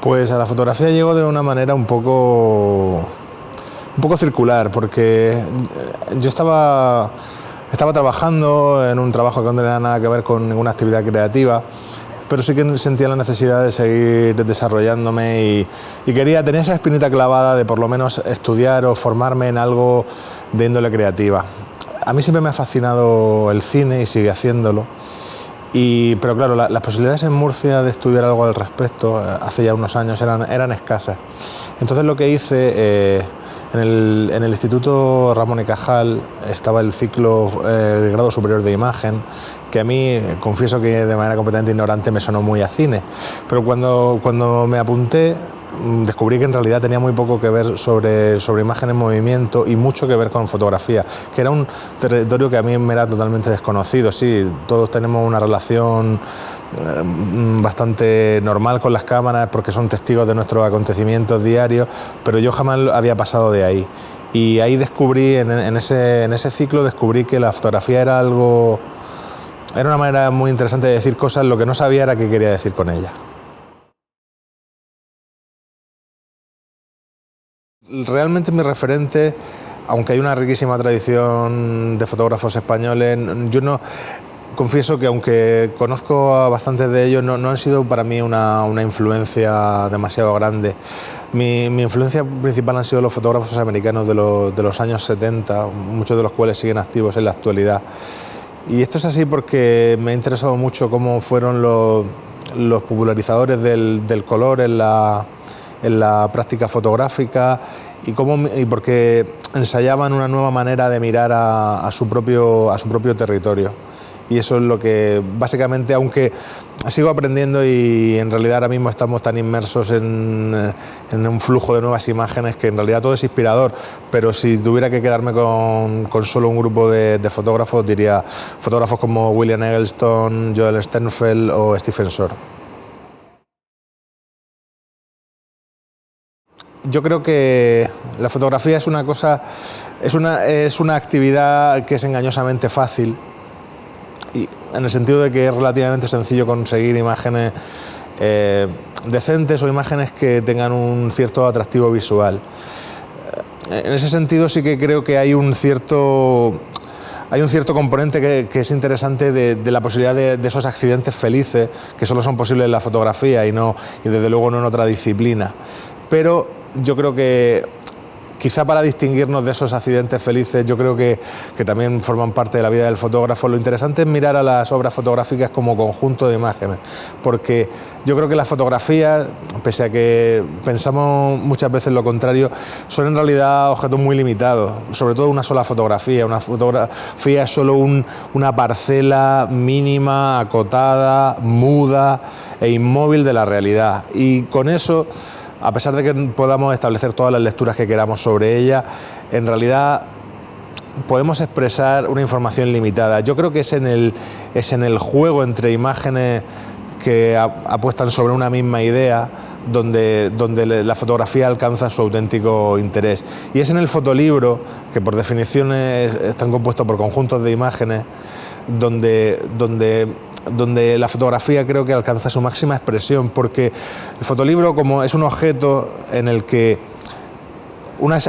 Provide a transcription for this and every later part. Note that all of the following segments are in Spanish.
Pues a la fotografía llego de una manera un poco circular, porque yo estaba trabajando en un trabajo que no tenía nada que ver con ninguna actividad creativa, pero sí que sentía la necesidad de seguir desarrollándome y tenía esa espinita clavada de por lo menos estudiar o formarme en algo de índole creativa. A mí siempre me ha fascinado el cine y sigue haciéndolo. Pero claro, las posibilidades en Murcia de estudiar algo al respecto hace ya unos años eran escasas. Entonces lo que hice, en el Instituto Ramón y Cajal estaba el ciclo de grado superior de imagen, que a mí, confieso que de manera completamente ignorante, me sonó muy a cine. Pero cuando me apunté, descubrí que en realidad tenía muy poco que ver sobre imagen en movimiento y mucho que ver con fotografía, que era un territorio que a mí me era totalmente desconocido. Sí, todos tenemos una relación bastante normal con las cámaras porque son testigos de nuestros acontecimientos diarios, pero yo jamás había pasado de ahí. Y ahí descubrí, en ese ciclo, descubrí que la fotografía era una manera muy interesante de decir cosas. Lo que no sabía era qué quería decir con ella. Realmente mi referente, aunque hay una riquísima tradición de fotógrafos españoles, yo no confieso que aunque conozco a bastantes de ellos, no han sido para mí una influencia demasiado grande. Mi influencia principal han sido los fotógrafos americanos de los años 70, muchos de los cuales siguen activos en la actualidad. Y esto es así porque me ha interesado mucho cómo fueron los popularizadores del color en la práctica fotográfica y porque ensayaban una nueva manera de mirar a su propio territorio. Y eso es lo que, básicamente, aunque sigo aprendiendo y en realidad ahora mismo estamos tan inmersos en un flujo de nuevas imágenes que en realidad todo es inspirador, pero si tuviera que quedarme con solo un grupo de fotógrafos, diría fotógrafos como William Eggleston, Joel Sternfeld o Stephen Shore. Yo creo que la fotografía es una actividad que es engañosamente fácil, y en el sentido de que es relativamente sencillo conseguir imágenes decentes o imágenes que tengan un cierto atractivo visual. En ese sentido sí que creo que hay un cierto componente que es interesante de la posibilidad de esos accidentes felices que solo son posibles en la fotografía y desde luego no en otra disciplina. Pero yo creo que quizá para distinguirnos de esos accidentes felices, yo creo que también forman parte de la vida del fotógrafo, lo interesante es mirar a las obras fotográficas como conjunto de imágenes, porque yo creo que las fotografías, pese a que pensamos muchas veces lo contrario, son en realidad objetos muy limitados, sobre todo una sola fotografía. Una fotografía es solo una parcela mínima, acotada, muda e inmóvil de la realidad, y con eso, a pesar de que podamos establecer todas las lecturas que queramos sobre ella, en realidad podemos expresar una información limitada. Yo creo que es en el juego entre imágenes que apuestan sobre una misma idea donde la fotografía alcanza su auténtico interés. Y es en el fotolibro, que por definición están compuestos por conjuntos de imágenes, donde la fotografía creo que alcanza su máxima expresión, porque el fotolibro, como es un objeto en el que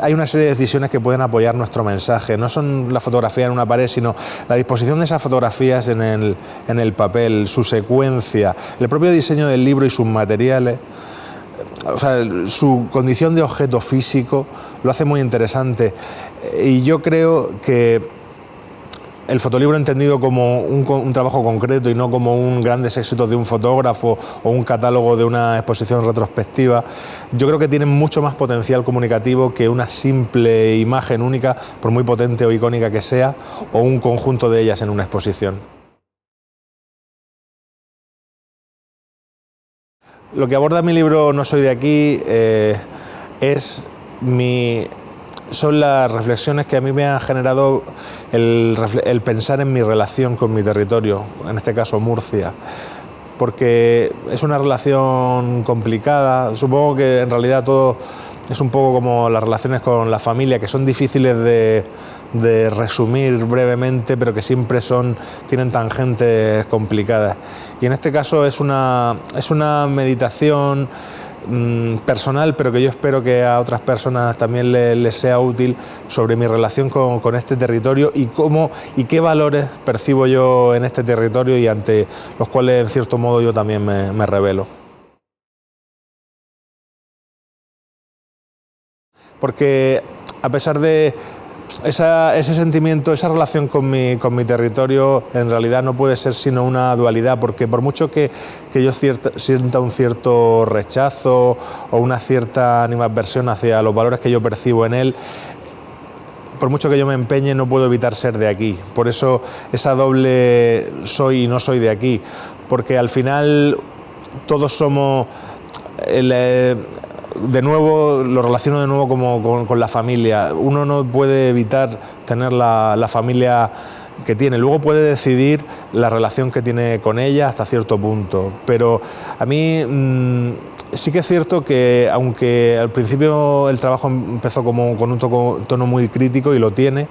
hay una serie de decisiones que pueden apoyar nuestro mensaje, no son la fotografía en una pared, sino la disposición de esas fotografías en el papel, su secuencia, el propio diseño del libro y sus materiales, o sea, su condición de objeto físico lo hace muy interesante. Y yo creo que el fotolibro, entendido como un trabajo concreto y no como un grandes éxitos de un fotógrafo o un catálogo de una exposición retrospectiva, yo creo que tiene mucho más potencial comunicativo que una simple imagen única, por muy potente o icónica que sea, o un conjunto de ellas en una exposición. Lo que aborda mi libro No soy de aquí son las reflexiones que a mí me han generado el pensar en mi relación con mi territorio, en este caso Murcia, porque es una relación complicada. Supongo que en realidad todo es un poco como las relaciones con la familia, que son difíciles de resumir brevemente, pero que siempre tienen tangentes complicadas. Y en este caso es una meditación personal, pero que yo espero que a otras personas también les sea útil, sobre mi relación con este territorio y qué valores percibo yo en este territorio y ante los cuales en cierto modo yo también me revelo. Porque a pesar de ese sentimiento, esa relación con mi territorio, en realidad no puede ser sino una dualidad, porque por mucho que yo sienta un cierto rechazo o una cierta animadversión hacia los valores que yo percibo en él, por mucho que yo me empeñe, no puedo evitar ser de aquí. Por eso esa doble soy y no soy de aquí, porque al final todos somos... de nuevo, lo relaciono de nuevo como con la familia. Uno no puede evitar tener la familia que tiene. Luego puede decidir la relación que tiene con ella hasta cierto punto. Pero a mí sí que es cierto que, aunque al principio el trabajo empezó con un tono muy crítico, y lo tiene,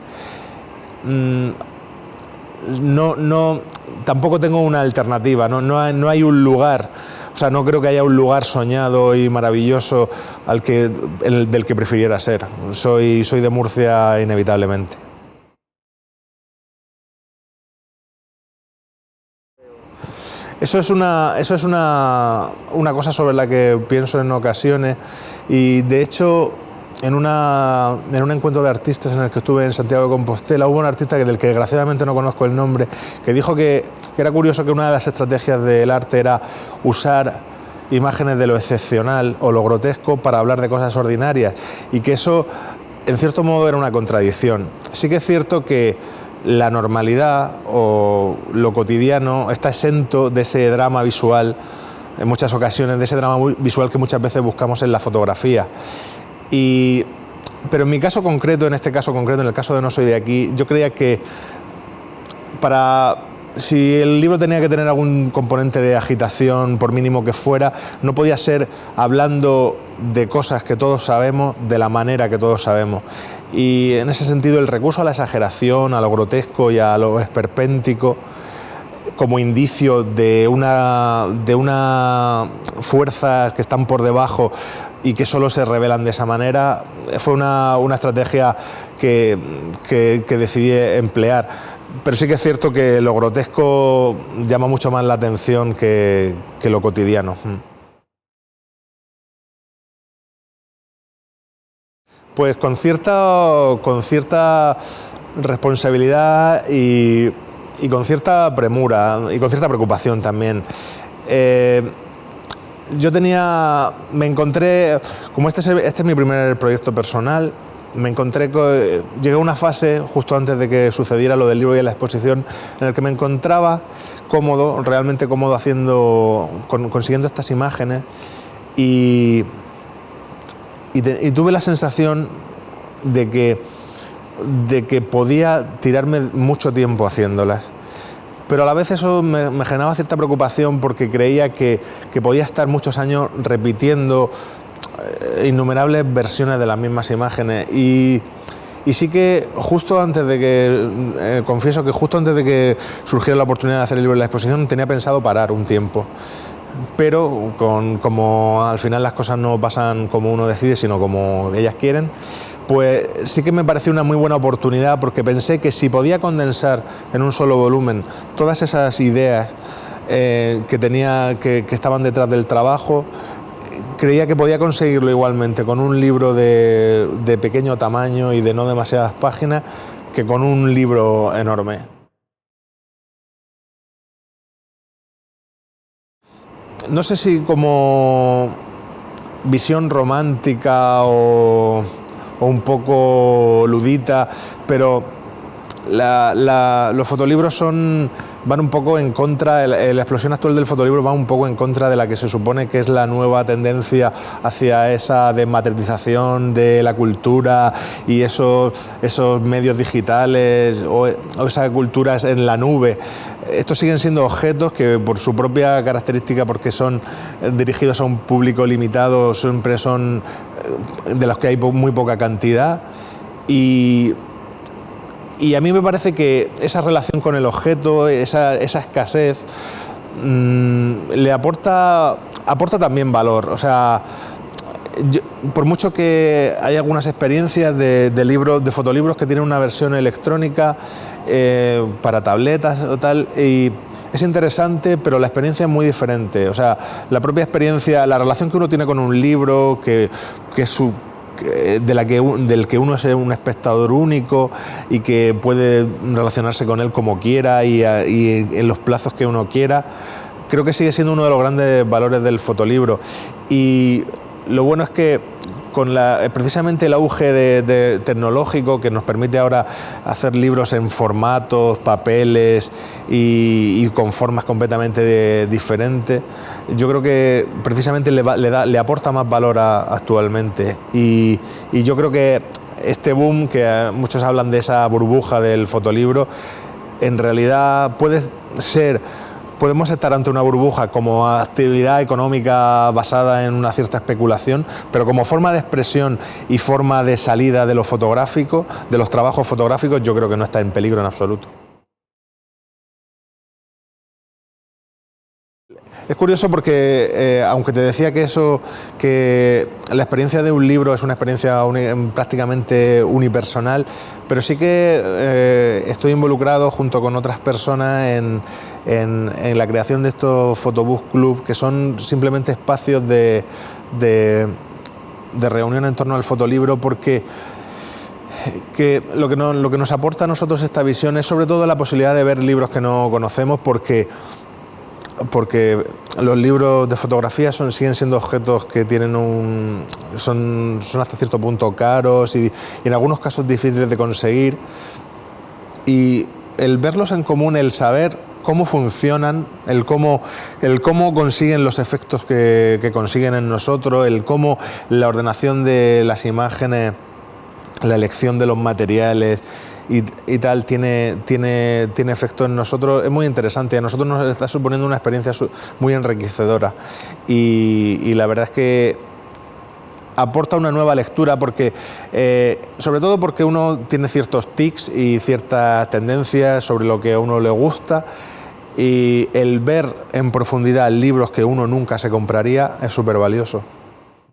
tampoco tengo una alternativa. No hay un lugar. O sea, no creo que haya un lugar soñado y maravilloso del que prefiriera ser. Soy de Murcia inevitablemente. Eso es una cosa sobre la que pienso en ocasiones, y de hecho en un encuentro de artistas en el que estuve en Santiago de Compostela, hubo un artista del que desgraciadamente no conozco el nombre, que dijo que era curioso que una de las estrategias del arte era usar imágenes de lo excepcional o lo grotesco para hablar de cosas ordinarias, y que eso en cierto modo era una contradicción. Sí que es cierto que la normalidad o lo cotidiano está exento de ese drama visual, en muchas ocasiones, de ese drama visual que muchas veces buscamos en la fotografía. Pero en mi caso concreto, en el caso de No soy de aquí, yo creía que si el libro tenía que tener algún componente de agitación, por mínimo que fuera, no podía ser hablando de cosas que todos sabemos de la manera que todos sabemos. Y en ese sentido el recurso a la exageración, a lo grotesco y a lo esperpéntico como indicio de una fuerza que están por debajo y que solo se revelan de esa manera, fue una estrategia que decidí emplear. Pero sí que es cierto que lo grotesco llama mucho más la atención que lo cotidiano. Pues con cierta responsabilidad y con cierta premura y con cierta preocupación también. Me encontré, como este es mi primer proyecto personal, llegué a una fase justo antes de que sucediera lo del libro y la exposición, en el que me encontraba cómodo, realmente cómodo consiguiendo estas imágenes, y tuve la sensación de que podía tirarme mucho tiempo haciéndolas. Pero a la vez eso me generaba cierta preocupación, porque creía que podía estar muchos años repitiendo innumerables versiones de las mismas imágenes. Y sí que confieso que justo antes de que surgiera la oportunidad de hacer el libro de la exposición, tenía pensado parar un tiempo. Pero como al final las cosas no pasan como uno decide, sino como ellas quieren, pues sí que me pareció una muy buena oportunidad, porque pensé que si podía condensar en un solo volumen todas esas ideas que estaban detrás del trabajo, creía que podía conseguirlo igualmente con un libro de pequeño tamaño y de no demasiadas páginas que con un libro enorme. No sé si como visión romántica o un poco ludita, pero los fotolibros van un poco en contra, la explosión actual del fotolibro va un poco en contra de la que se supone que es la nueva tendencia hacia esa desmaterialización de la cultura y esos medios digitales o esas culturas en la nube. Estos siguen siendo objetos que, por su propia característica, porque son dirigidos a un público limitado, siempre son de los que hay muy poca cantidad, y a mí me parece que esa relación con el objeto, esa escasez, le aporta también valor. O sea, por mucho que hay algunas experiencias de libros, de fotolibros que tienen una versión electrónica para tabletas o tal, y es interesante, pero la experiencia es muy diferente. O sea, la propia experiencia, la relación que uno tiene con un libro, del que uno es un espectador único y que puede relacionarse con él como quiera y en los plazos que uno quiera, creo que sigue siendo uno de los grandes valores del fotolibro. Y lo bueno es que con precisamente el auge tecnológico que nos permite ahora hacer libros en formatos, papeles y con formas completamente diferentes, yo creo que precisamente le aporta más valor actualmente. Y yo creo que este boom, que muchos hablan de esa burbuja del fotolibro, en realidad podemos estar ante una burbuja como actividad económica basada en una cierta especulación, pero como forma de expresión y forma de salida de lo fotográfico, de los trabajos fotográficos, yo creo que no está en peligro en absoluto. Es curioso porque, aunque te decía que la experiencia de un libro es una experiencia prácticamente unipersonal, pero sí que estoy involucrado junto con otras personas en la creación de estos Photobook Club, que son simplemente espacios de reunión en torno al fotolibro, porque lo que nos aporta a nosotros esta visión es sobre todo la posibilidad de ver libros que no conocemos, porque los libros de fotografía siguen siendo objetos que son hasta cierto punto caros y en algunos casos difíciles de conseguir, y el verlos en común, el saber cómo funcionan, el cómo consiguen los efectos que consiguen en nosotros, el cómo la ordenación de las imágenes, la elección de los materiales y tal tiene efecto en nosotros, es muy interesante. A nosotros nos está suponiendo una experiencia muy enriquecedora y la verdad es que aporta una nueva lectura, porque sobre todo porque uno tiene ciertos tics y ciertas tendencias sobre lo que a uno le gusta, y el ver en profundidad libros que uno nunca se compraría es súper valioso.